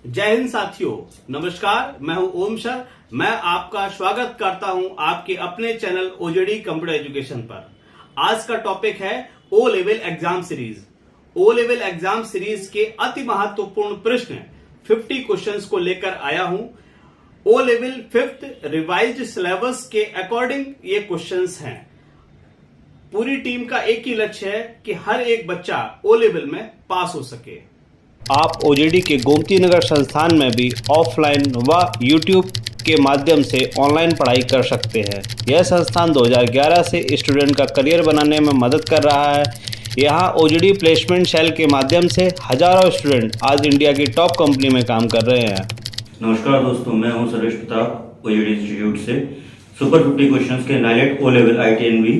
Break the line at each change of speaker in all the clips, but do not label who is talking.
जय हिंद साथियों, नमस्कार। मैं हूं ओम सर। मैं आपका स्वागत करता हूं आपके अपने चैनल ओजेडी कंप्यूटर एजुकेशन पर। आज का टॉपिक है O level exam series. O level exam series के अति महत्वपूर्ण प्रश्न 50 क्वेश्चंस को लेकर आया हूं। O level 5th revised syllabus के अकॉर्डिंग ये क्वेश्चंस हैं। पूरी टीम का एक ही लक्ष्य है कि हर एक बच्चा ओ लेवल में पास हो सके। आप ओजेडी के गोमती नगर संस्थान में भी ऑफलाइन व यूट्यूब के माध्यम से ऑनलाइन पढ़ाई कर सकते हैं। यह संस्थान 2011 से स्टूडेंट का करियर बनाने में मदद कर रहा है। यहाँ ओजेडी प्लेसमेंट सेल के माध्यम से हजारों स्टूडेंट आज इंडिया की टॉप कंपनी में काम कर रहे हैं।
नमस्कार दोस्तों, मैं हूं सर्वेश प्रताप ओजेडी इंस्टीट्यूट से। सुपर 50 क्वेश्चंस के NIELIT O level ITNV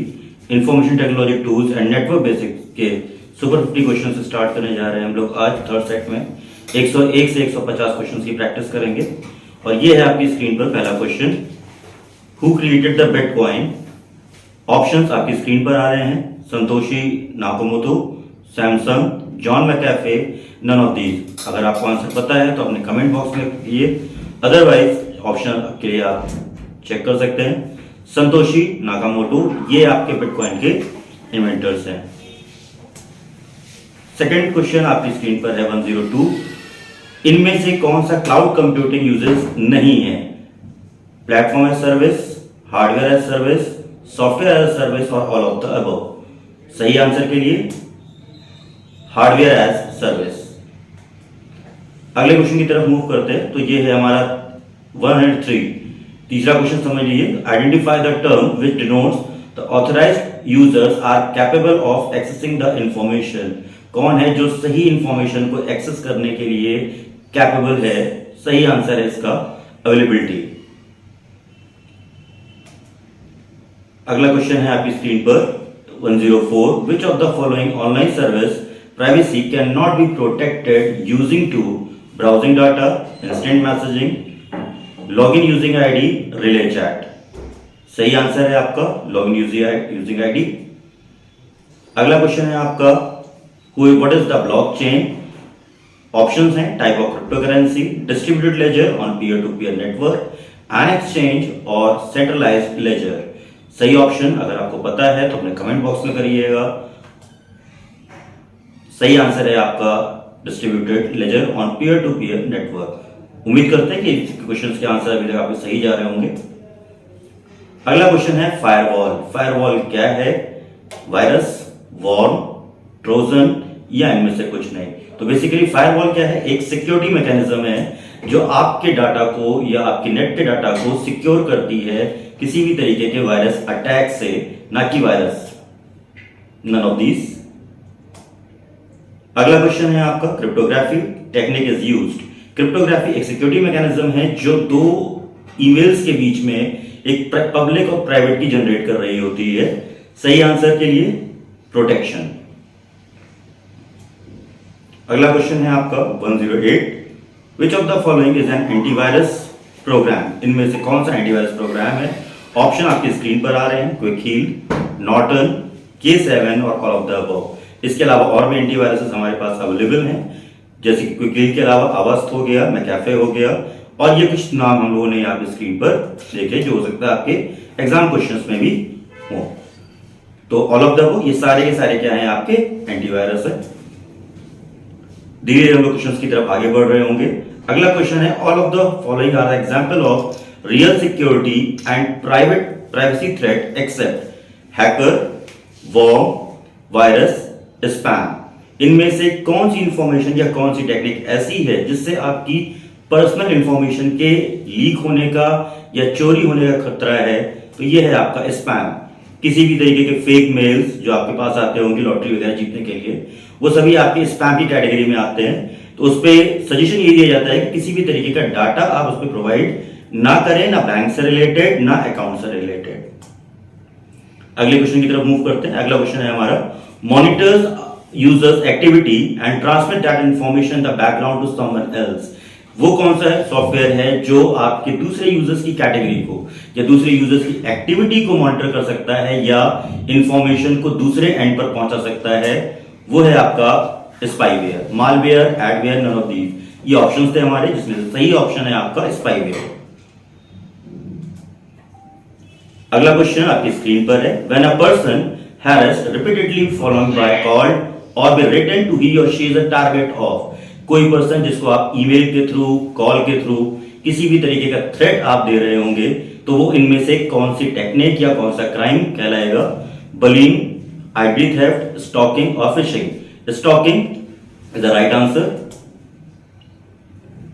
information technology tools and network basics के सुपर 50 क्वेश्चन से स्टार्ट करने जा रहे हैं। हम लोग आज थर्ड सेट में 101 से 150 क्वेश्चन की प्रैक्टिस करेंगे। और ये है आपकी स्क्रीन पर पहला question, who created the bitcoin. Options आपकी स्क्रीन पर आ रहे हैं, Satoshi Nakamoto, Samsung, John McAfee, none of these. अगर आपको आंसर पता है तो अपने कमेंट बॉक्स में लिखिए, अदरवाइज ऑप्शन के लिए आप चेक कर सकते हैं। संतोशी नाकामोटो ये आपके बिटकॉइन के इन्वेंटर्स हैं। सेकेंड क्वेश्चन आपकी स्क्रीन पर है 102, इनमें से कौन सा क्लाउड कंप्यूटिंग यूजेस नहीं है। Platform as service, hardware as service, software as service और ऑल ऑफ द अबव। सही आंसर के लिए हार्डवेयर एज सर्विस। अगले क्वेश्चन की तरफ मूव करते हैं तो ये है हमारा 103। तीसरा क्वेश्चन समझ लीजिए, identify the term which denotes the authorised users are capable of accessing the information. कौन है जो सही इंफॉर्मेशन को एक्सेस करने के लिए कैपेबल है। सही आंसर है इसका अवेलेबिलिटी। अगला क्वेश्चन है आपकी स्क्रीन पर 104, which of the following online service privacy can not be protected using to browsing data, instant messaging, login using ID, relay chat. सही आंसर है आपका लॉगिन यूजिंग आईडी। अगला क्वेश्चन है आपका what is the blockchain. Options हैं, type of cryptocurrency, distributed ledger on peer to peer network, an exchange और centralized ledger. सही option अगर आपको पता है तो अपने कमेंट बॉक्स में करिएगा। सही आंसर है आपका distributed ledger on peer to peer network. उम्मीद करते हैं कि क्वेश्चंस के आंसर अभी तक आपके सही जा रहे होंगे। अगला क्वेश्चन है फायरवॉल। फायरवॉल क्या है? वायरस, वॉर्म, ट्रोजन या इनमें से कुछ नहीं। तो बेसिकली फायरवॉल क्या है? एक सिक्योरिटी मैकेनिज्म है जो आपके डाटा को या आपके नेट के डाटा को सिक्योर करती है किसी भी तरीके के वायरस अटैक से, ना कि वायरस। None of these. अगला क्वेश्चन है आपका cryptography technique is used. Cryptography एक सिक्योरिटी मैकेनिज्म है जो दो ईमेल्स के बीच में एक पब्लिक और प्राइवेट की जनरेट कर रही होती है। सही आंसर के लिए प्रोटेक्शन। अगला क्वेश्चन है आपका 108, विच of the following is an antivirus program. इनमें से कौन सा एंटीवायरस प्रोग्राम है? ऑप्शन आपकी स्क्रीन पर आ रहे हैं, क्विक हील, नॉर्टन, K7 और ऑल ऑफ द अबव। इसके अलावा और भी एंटीवायरस हमारे पास अवेलेबल हैं, जैसे कि क्विक हील के अलावा अवस्त हो गया, मैकेफे हो गया, और ये कुछ नाम हम लोगों ने यहाँ पे स्क्रीन पर देखे जो हो सकता है आपके एग्जाम क्वेश्चंस में भी हो। तो ऑल ऑफ द अबव ये सारे के सारे क्या हैं? आपके एंटीवायरस है। धीरे धीरे हम लोग क्वेश्चंस की तरफ आगे बढ़ रहे होंगे। अगला क्वेश्चन है, all of the following are example of real security and privacy threat except hacker, worm, virus, spam. इनमें से कौन सी इंफॉर्मेशन या कौन सी टेक्निक ऐसी है जिससे आपकी पर्सनल इंफॉर्मेशन के लीक होने का या चोरी होने का खतरा है? तो ये है आपका स्पैम। किसी भी तरीके के फेक मेल्स जो आपके पास आते होंगे लॉटरी वगैरह जीतने के लिए, वो सभी आपके स्पैम की कैटेगरी में आते हैं। तो उस पर सजेशन ये दिया जाता है कि किसी भी तरीके का डाटा आप उस पर प्रोवाइड ना करें, ना बैंक से रिलेटेड ना अकाउंट से रिलेटेड। अगले क्वेश्चन की तरफ मूव करते हैं। अगला क्वेश्चन है हमारा, monitors users activity and transmit that information the background to someone else. वो कौन सा सॉफ्टवेयर है जो आपके दूसरे यूजर्स की कैटेगरी को या दूसरे यूजर्स की एक्टिविटी को मॉनिटर कर सकता है या इंफॉर्मेशन को दूसरे एंड पर पहुंचा सकता है? वो है आपका spyware, malware, adware, none of these. ये ऑप्शंस थे हमारे, जिसमें से सही ऑप्शन है आपका स्पाईवेयर। अगला क्वेश्चन आपकी स्क्रीन पर है, when a person has repeatedly following bye called और बी रिटन टू ही और she is a target of, कोई पर्सन जिसको आप ईमेल के थ्रू, कॉल के थ्रू, किसी भी तरीके का थ्रेट आप दे रहे होंगे, तो वो इनमें से कौन सी टेक्निक या कौन सा क्राइम कहलाएगा? बलिंग, आइडेंटिटी थेफ्ट, स्टॉकिंग और fishing. Stalking is the right answer.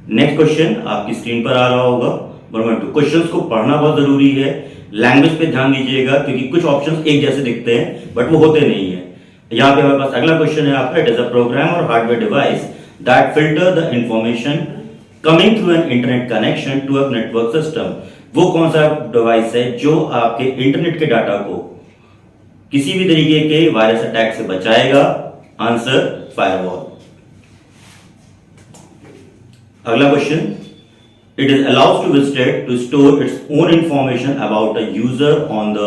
Next question आपकी स्क्रीन पर आ रहा होगा। नंबर 2, क्वेश्चंस को पढ़ना बहुत जरूरी है, लैंग्वेज पे ध्यान दीजिएगा, क्योंकि कुछ ऑप्शंस एक जैसे दिखते हैं बट वो होते नहीं है। यहाँ पे हमारे पास अगला क्वेश्चन है आपका, it is a program or hardware device that filter the information coming through an internet connection to a network system. वो कौन सा डिवाइस है जो आपके इंटरनेट के डाटा को किसी भी तरीके के वायरस अटैक से बचाएगा? Answer firewall. अगला question, it is allowed to visitor to store its own information about a user on the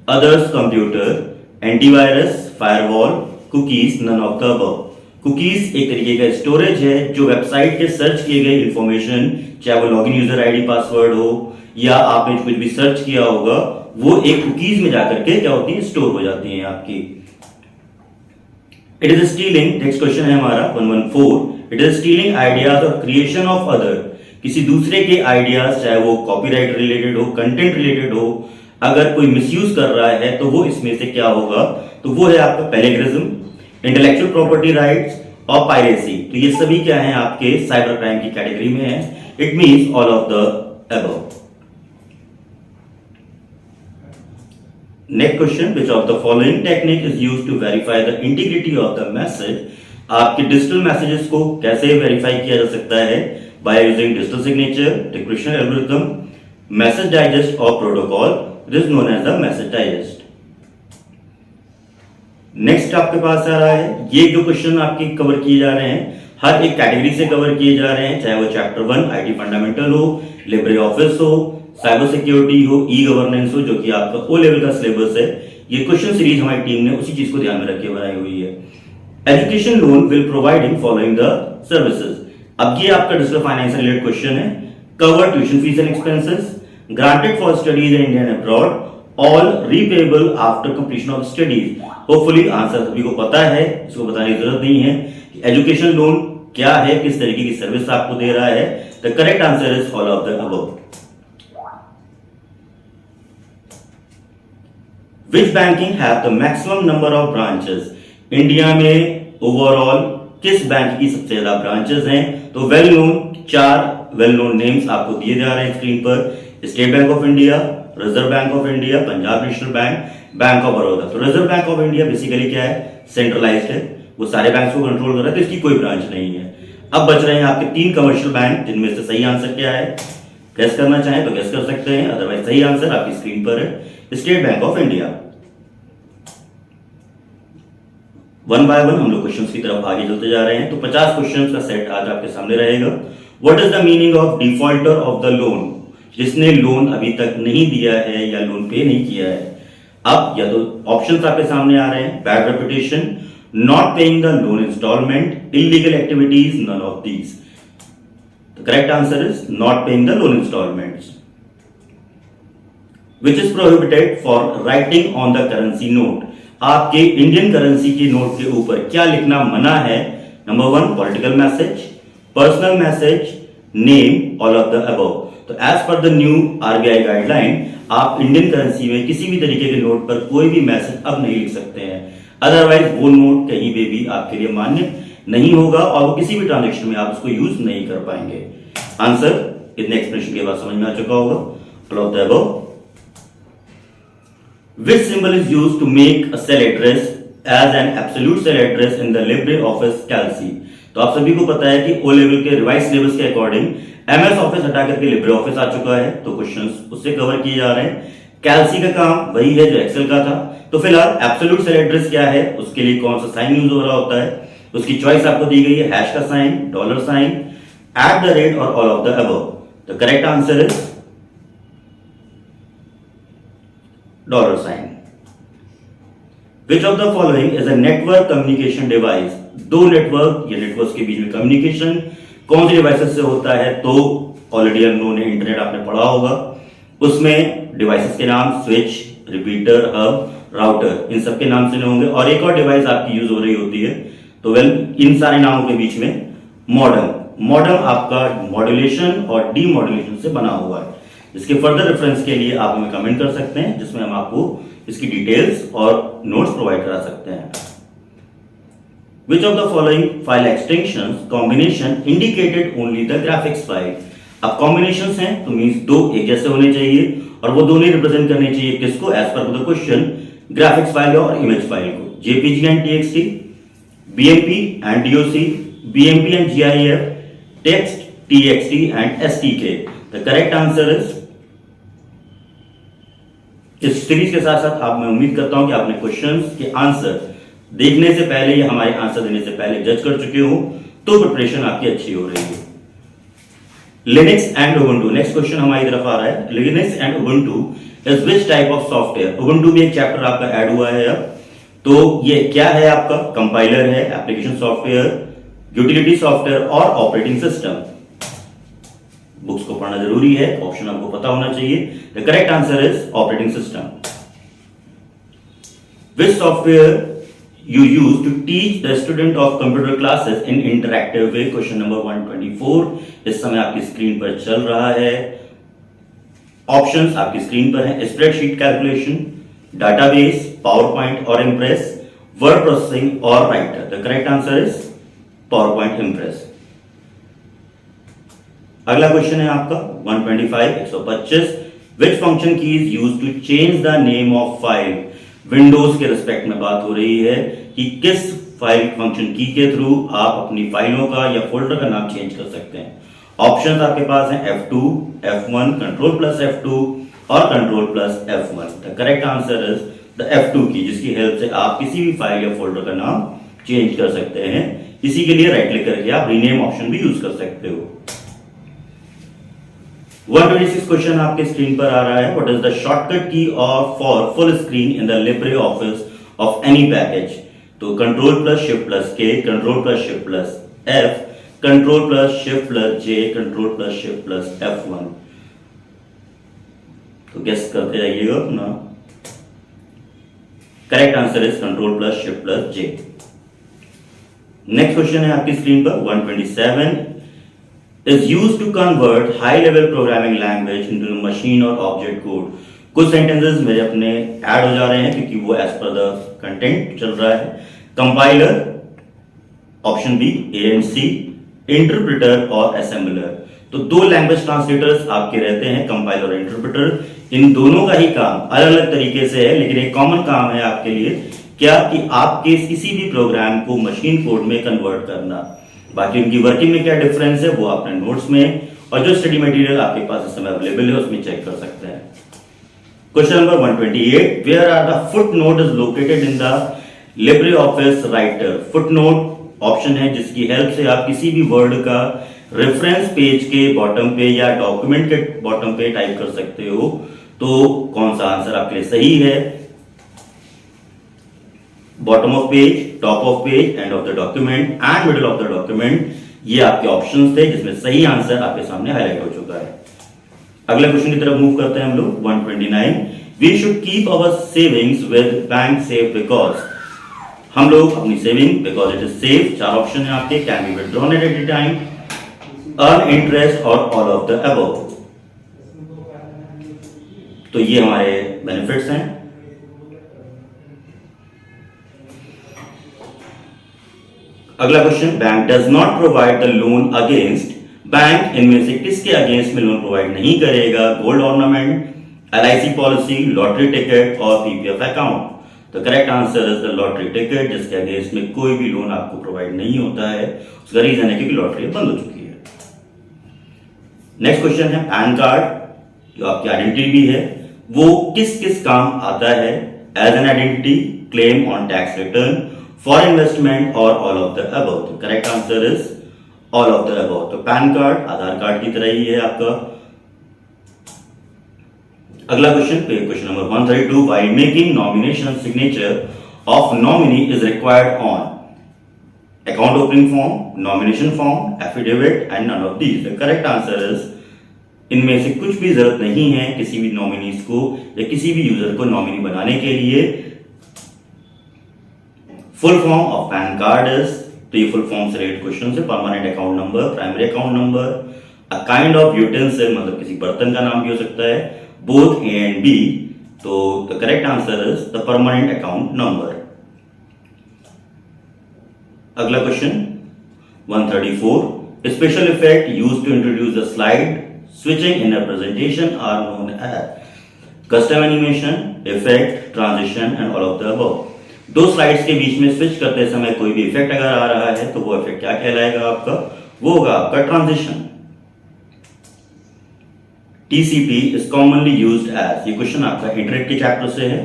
others computer, antivirus, firewall, cookies, none of the above. Cookies एक तरीके का स्टोरेज है जो website के search किए गए information, चाहे वो लॉगिन यूजर आईडी पासवर्ड हो या आपने कुछ भी सर्च किया होगा, वो एक कुकीज में जाकर के क्या होती है? स्टोर हो जाती हैं आपकी। It is stealing, next question है हमारा 114, इट इज स्टीलिंग आइडियाज और क्रिएशन ऑफ अदर, किसी दूसरे के आइडियाज, चाहे वो कॉपीराइट रिलेटेड हो, कंटेंट रिलेटेड हो, अगर कोई मिसयूज कर रहा है तो वो इसमें से क्या होगा? तो वो है आपका प्लेगरिज्म, इंटेलेक्चुअल प्रॉपर्टी राइट्स और पायरेसी। तो ये सभी क्या है? आपके साइबर क्राइम की कैटेगरी में है। It means all of the above. Next question, which of the following technique is used to verify the integrity of the message? आपके डिजिटल मैसेजेस को कैसे वेरीफाई किया जा सकता है? By using digital signature, decryption algorithm, message digest और protocol, it is known as the message digest. Next आपके पास आ रहा है, ये जो क्वेश्चन आपके कवर किए जा रहे हैं हर एक कैटेगरी से कवर किए जा रहे हैं, चाहे वो चैप्टर 1 आईटी फंडामेंटल हो, लिब्रे ऑफिस हो, साइबर सिक्योरिटी हो, ई गवर्नेंस हो, जो कि आपका ओ लेवल का सिलेबस है। ये क्वेश्चन सीरीज हमारी टीम ने उसी चीज को ध्यान में रख के बनाई हुई है। Education loan will providing following the services. अब ये आपका डिजिटल फाइनेंस रिलेटेड क्वेश्चन है। Cover tuition fees and expenses, granted for studies in India and abroad, all repayable after completion of studies. Hopefully answer सभी को पता है, इसको बताने की जरूरत नहीं है कि एजुकेशन लोन क्या है, किस तरीके की सर्विस आपको दे रहा है। The correct answer is all of the above. Which banking have the maximum number of branches? India में ओवरऑल किस बैंक की सबसे ज्यादा ब्रांचेस हैं? तो well known 4 well known names आपको दिए जा रहे हैं स्क्रीन पर, State Bank of India, Reserve Bank of India, Punjab National Bank, Bank of Baroda. तो Reserve Bank of India basically क्या है? सेंट्रलाइज्ड है, वो सारे बैंक्स को कंट्रोल कर रहा है, तो इसकी कोई ब्रांच नहीं है। अब बच रहे हैं आपके 3 कमर्शियल बैंक, जिनमें से सही आंसर क्या है? गेस करना चाहें तो गेस कर सकते हैं, अदरवाइज सही आंसर आपकी स्क्रीन पर है, state Bank of India. One by one हम लोग क्वेश्चंस की तरफ आगे चलते जा रहे हैं। तो 50 क्वेश्चंस का सेट आज आपके सामने रहेगा। What is the meaning of defaulter of the loan? जिसने लोन अभी तक नहीं दिया है या लोन पे नहीं किया है। अब या तो ऑप्शंस आपके सामने आ रहे हैं, bad reputation, not paying the loan installment, illegal activities, none of these. The correct answer is not paying the loan installments. Which is prohibited for writing on the currency note? आपके Indian currency के note के ऊपर क्या लिखना मना है? Number 1 political message, personal message, name, all of the above. तो as per the new RBI guideline आप इंडियन करेंसी में किसी भी तरीके के नोट पर कोई भी मैसेज अब नहीं लिख सकते हैं, अदरवाइज वो नोट कहीं पे भी आपके लिए मान्य नहीं होगा और वो किसी भी ट्रांजेक्शन में आप उसको यूज नहीं कर पाएंगे। आंसर इतने एक्सप्लेनेशन के बाद समझ में आ चुका होगा, all of the above. Which symbol is used to make a cell address as an absolute cell address in the LibreOffice Calc? तो आप सभी को पता है कि ओ लेवल के रिवाइज सिलेबस के अकॉर्डिंग एमएस ऑफिस हटा करके लिब्रे ऑफिस आ चुका है, तो क्वेश्चंस उससे कवर किए जा रहे हैं। कैल्सी का काम वही है जो एक्सेल का था। तो फिलहाल एब्सोल्यूट सेल एड्रेस क्या है, उसके लिए कौन सा साइन यूज हो रहा होता है, उसकी चॉइस आपको दी गई है, हैश का sign, dollar sign, at the rate और all of the above. The correct answer is dollar sign. Which of the following is a network communication device? 2 network या नेटवर्क के बीच में कम्युनिकेशन कौन सी डिवाइसेस से होता है, तो ऑलरेडी हम लोगों ने इंटरनेट आपने पढ़ा होगा, उसमें डिवाइसेस के नाम स्विच, रिपीटर, हब, राउटर, इन सब के नाम सुने होंगे। और एक और डिवाइस आपकी यूज हो रही होती है, तो इन सारे नामों के बीच में मॉडेम आपका मॉड्यूलेशन और डीमॉड्यूलेशन से बना हुआ है। इसके फर्दर रेफरेंस के लिए आप हमें कमेंट कर सकते हैं, जिसमें हम आपको इसकी डिटेल्स और नोट्स प्रोवाइड करा सकते हैं। Which of the following file extensions combination indicated only the graphics file? अब कॉम्बिनेशंस हैं तो मींस दो एक जैसे होने चाहिए और वो दोनों रिप्रेजेंट करने चाहिए किसको, as per the question, graphics file और इमेज फाइल को। JPG and TXT, BMP and DOC, BMP and GIF, text, TXT and STK. The correct answer is, इस सीरीज के साथ साथ आप, मैं उम्मीद करता हूं कि आपने क्वेश्चंस के आंसर देखने से पहले या हमारे आंसर देने से पहले जज कर चुके हो, तो प्रिपरेशन आपकी अच्छी हो रही है। Linux and Ubuntu, next question हमारी तरफ आ रहा है। Linux and Ubuntu is which type of software? Ubuntu भी एक चैप्टर आपका ऐड हुआ है अब, तो ये क्या है आपका? कंपाइलर है, एप्लीकेशन सॉफ्टवेयर, यूटिलिटी सॉफ्टवेयर और ऑपरेटिंग सिस्टम। बुक्स को पढ़ना जरूरी है, ऑप्शन आपको पता होना चाहिए। The correct answer is operating system. Which software you use to teach the student of computer classes in interactive way? Question number 124 इस समय आपकी स्क्रीन पर चल रहा है। ऑप्शंस आपकी स्क्रीन पर हैं, spreadsheet calculation, database, power point और इम्प्रेस, वर्ड प्रोसेसिंग और writer. The correct answer is power point impress. अगला क्वेश्चन है आपका 125 which function key is use to change the name of file? Windows के respect में बात हो रही है कि किस फाइल फंक्शन की के थ्रू आप अपनी फाइलों का या फोल्डर का नाम चेंज कर सकते हैं। ऑप्शंस आपके पास हैं F2, F1, control plus F2 और control plus F1। The correct answer is the F2 की, जिसकी हेल्प से आप किसी भी फाइल या फोल्डर का नाम चेंज कर सकते हैं। इसी के लिए राइट क्लिक करके आप रीनेम ऑप्शन भी यूज कर सकते हो। 126 क्वेश्चन आपके स्क्रीन पर आ रहा है। What is the shortcut key for full screen in the Libre Office of any package? तो control plus shift plus K, control plus shift plus F, control plus shift plus J, control plus shift plus F1। तो guess करते जाइएगा अपना। Correct answer is control plus shift plus J. Next question है आपकी screen पर 127 is used to convert high level programming language into machine or object code। कुछ sentences मेरे अपने ऐड हो जा रहे हैं क्योंकि वो एज पर द कंटेंट चल रहा है। Compiler, option B ANC, interpreter और असेंबलर। तो दो लैंग्वेज ट्रांसलेटर्स आपके रहते हैं, कंपाइलर और इंटरप्रेटर। इन दोनों का ही काम अलग अलग तरीके से है, लेकिन एक कॉमन काम है आपके लिए क्या, कि आपके किसी भी प्रोग्राम को मशीन कोड में कन्वर्ट करना। बाकी उनकी वर्किंग में क्या डिफरेंस है वो आपने नोट्स में और जो स्टडी मटेरियल आपके पास इस समय अवेलेबल है उसमें चेक कर सकते हैं। Question number 128 where are the footnote is located in the Libre office Writer? Footnote option है जिसकी हेल्प से आप किसी भी वर्ड का रेफरेंस पेज के बॉटम पे या डॉक्यूमेंट के बॉटम पे टाइप कर सकते हो। तो कौन सा आंसर आपके लिए सही है? Bottom of page, top of page, end of the document and middle of the document, ये आपके ऑप्शंस थे जिसमें सही आंसर आपके सामने हाईलाइट हो चुका है। अगले क्वेश्चन की तरफ मूव करते हैं हम लोग 129 we should keep our savings with bank safe because? हम लोग अपनी saving because it is safe, चार ऑप्शन है आपके, can be withdrawn at any time, earn interest और ऑल ऑफ द अबव। तो ये हमारे बेनिफिट्स हैं। अगला question bank does not provide the loan against? Bank इनमें से किसके अगेंस्ट में लोन प्रोवाइड नहीं करेगा? Gold ornament, LIC policy, lottery ticket और PPF अकाउंट। तो correct answer is the lottery ticket, जिसके अगेंस्ट में कोई भी लोन आपको प्रोवाइड नहीं होता है। उसका रीजन है क्योंकि लॉटरी बंद हो चुकी है। नेक्स्ट क्वेश्चन है पैन कार्ड, जो आपकी आइडेंटिटी भी है, वो किस किस काम आता है? As an identity, claim on tax return, for investment और ऑल ऑफ द अबव। तो correct answer is all of the above. तो पैन कार्ड आधार कार्ड की तरह ही है आपका। अगला question question number 132 while making nomination signature of nominee is required on? account opening form, nomination form, affidavit and none of these. The correct answer is इनमें से कुछ भी जरूरत नहीं है किसी भी नॉमिनीज को या किसी भी यूजर को नॉमिनी बनाने के लिए. Full form of PAN card is, तो ये फुल फॉर्म से रिलेटेड क्वेश्चन है. Permanent account number, primary account number, a kind of utensil मतलब किसी बर्तन का नाम भी हो सकता है, बोथ ए एंड बी. तो the correct answer is the permanent account number. अगला question 134. Special effect used to introduce the slide switching in a presentation are known as custom animation, effect, transition and all of the above. दो slides के बीच में switch करते समय कोई भी effect अगर आ रहा है तो वो इफेक्ट क्या कहलाएगा आपका? वो होगा आपका transition. TCP is commonly used as, ये क्वेश्चन आपका इंटरनेट के चैप्टर से है.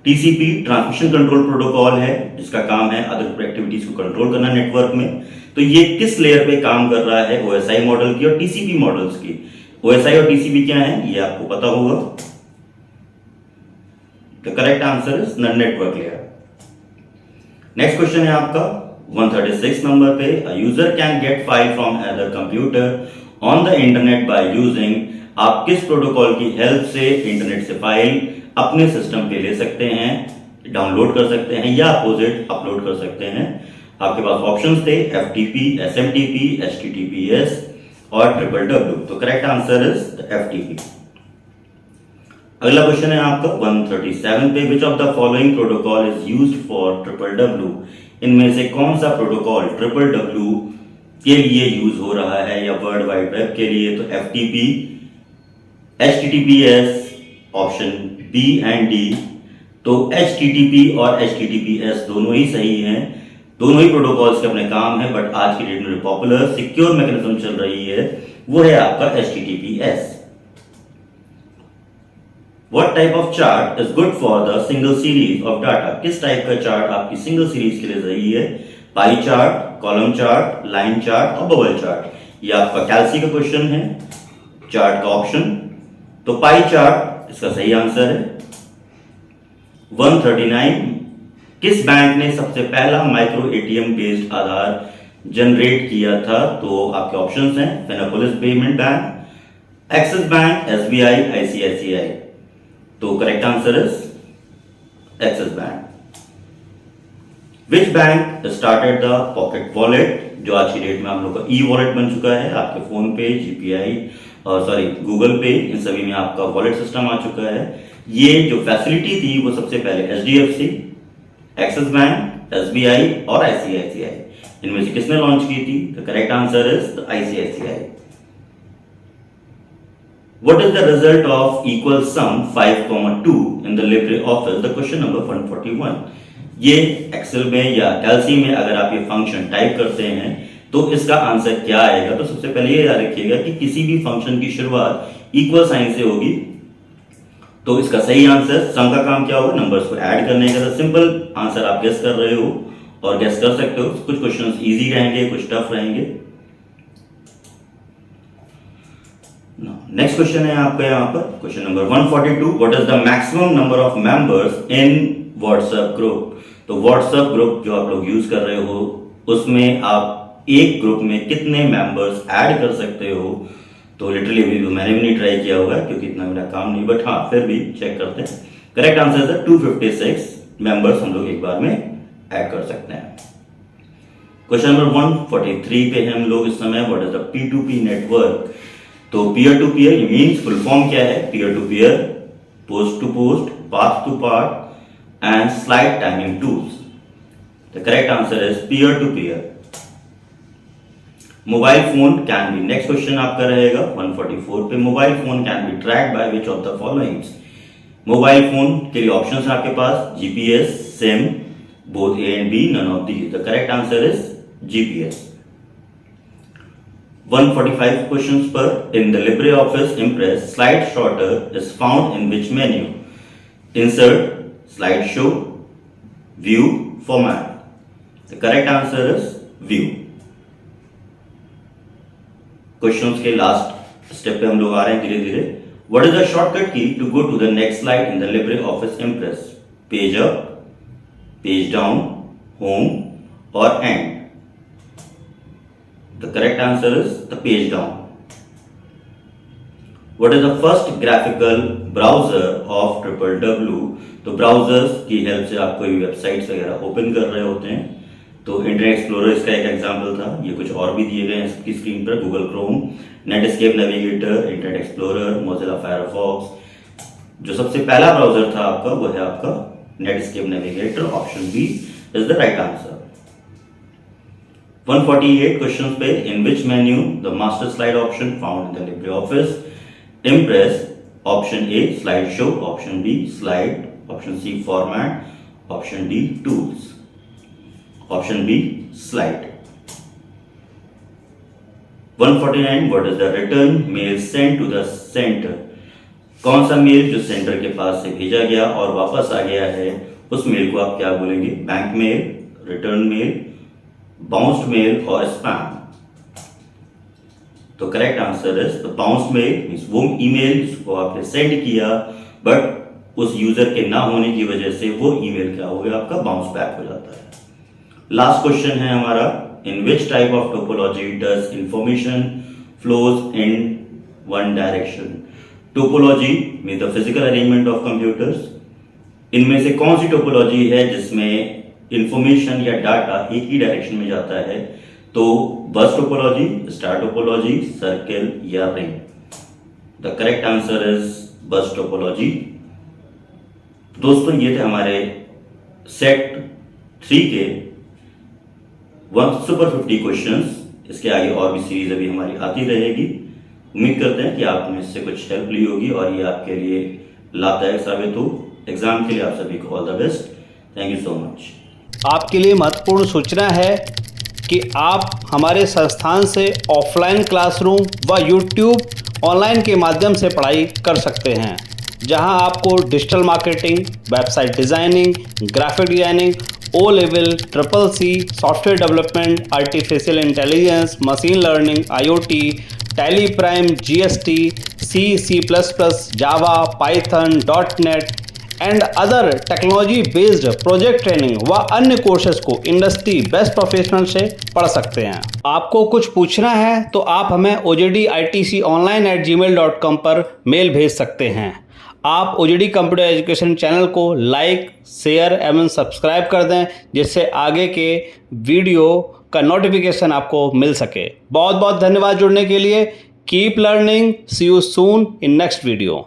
TCP ट्रांसमिशन कंट्रोल प्रोटोकॉल है जिसका काम है अदर एक्टिविटीज को कंट्रोल करना नेटवर्क में. तो ये किस लेयर पे काम कर रहा है? OSI मॉडल की और TCP मॉडल्स की. OSI और TCP क्या है ये आपको पता होगा. The correct answer is network layer. Next question है आपका 136 नंबर पे. A user can get file from other computer on the internet by using. आप किस प्रोटोकॉल की हेल्प से इंटरनेट से फाइल अपने सिस्टम पे ले सकते हैं, डाउनलोड कर सकते हैं या अपोजिट अपलोड कर सकते हैं? आपके पास ऑप्शंस थे FTP, SMTP, HTTPS और www. तो करेक्ट आंसर इज FTP. अगला क्वेश्चन है आपका 137 पे. विच of the following protocol is used for www. इनमें से कौन सा प्रोटोकॉल www के लिए यूज हो रहा है या वर्ल्ड वाइड वेब के लिए? तो FTP, HTTPS, option B and D. तो HTTP और HTTPS दोनों ही सही हैं. दोनों ही प्रोटोकॉल्स के अपने काम है, बट आज की डेट में पॉपुलर सिक्योर मैकेनिज्म चल रही है वो है आपका HTTPS. What type of chart is good for the single series of data? किस टाइप का चार्ट आपकी सिंगल सीरीज के लिए सही है? Pie chart, column chart, line chart और बबल चार्ट. ये आपका कैल्सी का क्वेश्चन है, चार्ट का ऑप्शन. तो पाई चार्ट इसका सही आंसर है. 139. किस बैंक ने सबसे पहला micro ATM based Aadhaar generate किया था? तो आपके ऑप्शंस हैं Finopolis payment bank, Axis Bank, SBI, ICICI. तो correct answer is Axis Bank. Which bank started the pocket wallet? जो आज की डेट में आप लोग का ई वॉलेट बन चुका है. आपके फोन पे, GPI और गूगल पे, इन सभी में आपका वॉलेट सिस्टम आ चुका है. ये जो फैसिलिटी थी वो सबसे पहले HDFC, एक्सिस बैंक, SBI और ICICI. इनमें से किसने लॉन्च की थी? The correct answer is ICICI. What is the result of equal sum 5,2 in the LibreOffice? The question number 141. ये एक्सेल में या कैल्सी में अगर आप ये फंक्शन टाइप करते हैं तो इसका आंसर क्या आएगा? तो सबसे पहले ये याद रखिएगा कि किसी भी फंक्शन की शुरुआत इक्वल साइन से होगी. तो इसका सही आंसर, सम का काम क्या होगा? नंबर्स को ऐड करने का. सिंपल आंसर आप गेस कर रहे हो और गेस कर सकते हो. कुछ क्वेश्चंस इजी रहेंगे, कुछ टफ रहेंगे. नेक्स्ट क्वेश्चन है आपका यहाँ पर question number 142. What is the maximum number of members in WhatsApp group? तो व्हाट्सएप ग्रुप जो आप लोग यूज कर रहे हो उसमें आप एक ग्रुप में कितने मेंबर्स ऐड कर सकते हो? तो लिटरली अभी मैंने भी नहीं ट्राई किया हुआ है क्योंकि इतना मेरा काम नहीं, बट हाँ फिर भी चेक करते हैं. करेक्ट आंसर है 256 मेंबर्स हम लोग एक बार में ऐड कर सकते हैं. क्वेश्चन नंबर 143 पे हैं हम लोग इस समय. What is the P2P network? तो peer to peer means full form क्या है? Peer to peer, post to post, path to path and slide timing tools. The correct answer is peer to peer. Mobile phone can be, next question आपका रहेगा 144 पे. Mobile phone can be tracked by which of the followings? Mobile phone के लिए options हैं आपके पास GPS, SIM, both A and B, none of these. The correct answer is GPS. 145 questions per. In the LibreOffice Impress, slide sorter is found in which menu? Insert, slideshow, view, format. The correct answer is view. Questions के last step पे हम लोग आ रहे हैं धीरे धीरे. What is the shortcut key to go to the next slide in the LibreOffice Impress? Page up, page down, home और end. The correct answer is the page down. What is the first graphical browser of www? तो browsers की help से आप कोई websites वगैरह open कर रहे होते हैं, तो इंटरनेट एक्सप्लोरर इसका एक एग्जांपल था। ये कुछ और भी दिए गए हैं इसकी स्क्रीन पर, Google Chrome, Netscape Navigator, Internet Explorer, Mozilla Firefox. जो सबसे पहला ब्राउजर था आपका वो है आपका Netscape Navigator. Option B is the right answer. 148 question पे, in which menu the master slide option found in the Libre Office Impress? Option A slide show, option B slide, option C format, option D tools, option B slide. 149 what is the return mail sent to the centre? कौन सा mail जो centre के पास से भेजा गया और वापस आ गया है उस मेल को आप क्या बोलेंगे? Bank mail, return mail, bounced mail और स्पैम। तो correct answer is the bounced mail, means वो ईमेल जिसको आपने सेंड किया बट उस यूजर के ना होने की वजह से वो ईमेल क्या हो गया आपका? बाउंस बैक हो जाता है। लास्ट क्वेश्चन है हमारा, in which type of topology does information flows in one direction? Topology mean the physical arrangement of computers. इनमें से कौन सी टोपोलॉजी है जिसमें इंफॉर्मेशन या डाटा एक ही डायरेक्शन में जाता है? तो bus topology, star topology, circle या ring. The correct answer is bus topology. दोस्तों ये थे हमारे सेट 3 के 1 सुपर 50 क्वेश्चंस। इसके आगे और भी सीरीज अभी हमारी आती रहेगी। उम्मीद करते हैं कि आपने इससे कुछ हेल्प ली होगी और ये आपके लिए लाभदायक साबित हो। एग्जाम के लिए आप सभी को all the best. Thank you so much.
आपके लिए महत्वपूर्ण सूचना है कि आप हमारे संस्थान से ऑफलाइन क्लासरूम व यूट्यूब ऑनलाइन के माध्यम से पढ़ाई कर सकते हैं, जहां आपको digital marketing, website designing, graphic designing, O level, CCC, software development, artificial intelligence, machine learning, IoT, Tally Prime, GST, C++, Java, Python, .NET and other technology based project training व अन्य कोर्सेज को इंडस्ट्री बेस्ट प्रोफेशनल से पढ़ सकते हैं। आपको कुछ पूछना है तो आप हमें ojditconline@gmail.com पर मेल भेज सकते हैं। आप OJD कंप्यूटर एजुकेशन चैनल को लाइक, शेयर एवं सब्सक्राइब कर दें, जिससे आगे के वीडियो का नोटिफिकेशन आपको मिल सके। बहुत बहुत धन्यवाद जुड़ने के लिए। Keep learning, see you soon in next video.